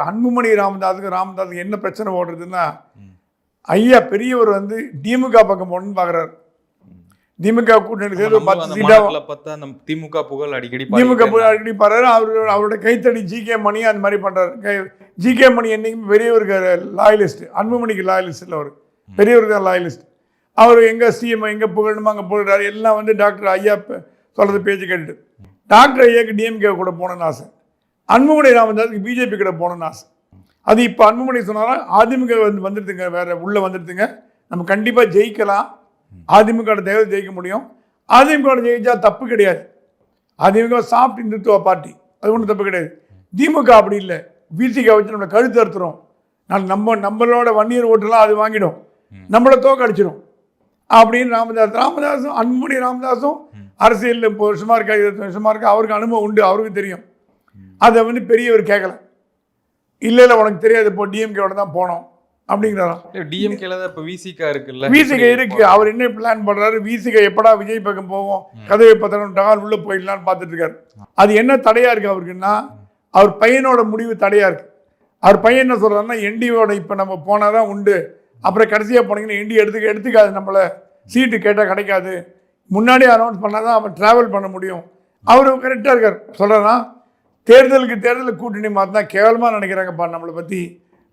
அன்புமணி ராமதாஸுக்கு என்ன பிரச்சனை ஓடுறதுன்னா, ஐயா பெரியவர் வந்து திமுக பக்கம் போகணும்னு பார்க்குறாரு. திமுக கூட்டணி சேர்ந்து 10 சீட்டா திமுக புகழ் அடிக்கடி பாடுறாரு. அவரோட கைத்தடி ஜி.கே. மணி அந்த மாதிரி பண்ணுறாரு. ஜி.கே. மணி என்னைக்கும் பெரியவருக்கு லாயலிஸ்ட், அன்புமணிக்கு லாயலிஸ்ட் இல்லை, அவர் பெரியவருக்கு தான் லாயலிஸ்ட். அவர் எங்கே சிஎம் எங்கே புகழணுமோ அங்கே புகழ்றாரு. எல்லாம் வந்து டாக்டர் ஐயா சொல்கிறது பேச்சு கேட்டுட்டு. டாக்டர் ஐயாவுக்கு டிஎம்கே கூட போகணுன்னு ஆசை, அன்புமணி ராமதாஸுக்கு பிஜேபி கூட போகணுன்னு ஆசை. அது இப்போ அன்புமணி சொன்னாலும் அதிமுக வந்துடுதுங்க, வேறு உள்ளே வந்துடுதுங்க, நம்ம கண்டிப்பாக ஜெயிக்கலாம், அதிமுக தேவை ஜெயிக்க முடியும். அதிமுக ஜெயிச்சா தப்பு கிடையாது. அதிமுக சாஃப்ட் இந்துத்துவ பார்ட்டி, அது ஒன்றும் தப்பு கிடையாது. திமுக அப்படி இல்லை, விசிக வச்சு நம்மளை கழுத்து அறுத்துரும். நம்மளோட வன்னியர் ஓட்டுலாம் அது வாங்கிடும், நம்மளை தோக்கடிச்சிடும் அப்படின்னு ராமதாஸும் அன்புமணி ராமதாஸும் அரசியல் இப்போ வருஷமாக இருக்கா, 20 வருஷமாக இருக்கா, அவருக்கு அனுபவம் உண்டு, அவருக்கு தெரியும். அதை வந்து பெரியவர் கேட்கல. இல்லை உனக்கு தெரியாது, இப்போ டிஎம்கேவோட தான் போனோம் அப்படிங்கிறாராம். டிஎம்கேல தான் இப்போ விசிகா இருக்குல்ல, விசிகா இருக்கு. அவர் என்ன பிளான் பண்றாரு, விசிகா எப்படா விஜய் பக்கம் போவோம், கதவை பத்திரம் உள்ள போயிடலான்னு பார்த்துட்டு இருக்காரு. அது என்ன தடையா இருக்கு அவருக்குன்னா, அவர் பையனோட முடிவு தடையா இருக்கு. அவர் பையன் என்ன சொல்றாருன்னா, என்டியோட இப்போ நம்ம போனாதான் உண்டு, அப்புறம் கடைசியாக போனீங்கன்னா என்டி எடுத்துக்காது, நம்மளை சீட்டு கேட்டால் கிடைக்காது, முன்னாடியே அனௌன்ஸ் பண்ணாதான் அவன் டிராவல் பண்ண முடியும். அவர் கரெக்டாக இருக்கார். சொல்கிறேன்னா, தேர்தலுக்கு கூட்டணி மாற்றினா கேவலமாக நினைக்கிறாங்கப்பா, நம்மளை பற்றி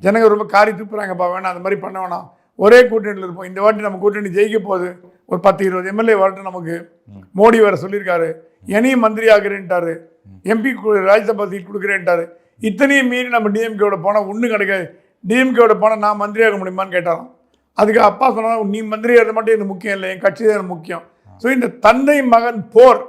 ஜனங்க ரொம்ப காரி துப்புறாங்கப்பா, வேணாம் அந்த மாதிரி பண்ண வேணாம், ஒரே கூட்டணியில் இருப்போம். இந்த வாட்டி நம்ம கூட்டணி ஜெயிக்க போகுது, ஒரு 10-20 எம்எல்ஏ வரட்டும், நமக்கு மோடி வர சொல்லியிருக்காரு, என்னையும் மந்திரி ஆகிறேன்ட்டாரு, எம்பி ராஜ்யசபா சீட் கொடுக்குறேன்ட்டாரு. இத்தனையும் மீறி நம்ம டிஎம்கேவோட போனால் ஒன்றும் கிடைக்காது, டிஎம்கேவோட போனால் நான் மந்திரி ஆக முடியுமான்னு கேட்டாராம். அதுக்கு அப்பா சொன்னா, நீ மந்திரி ஆகிறது மட்டும் எனக்கு முக்கியம் இல்லை, என் கட்சி தான் எனக்கு முக்கியம். ஸோ இந்த தந்தை மகன் போர்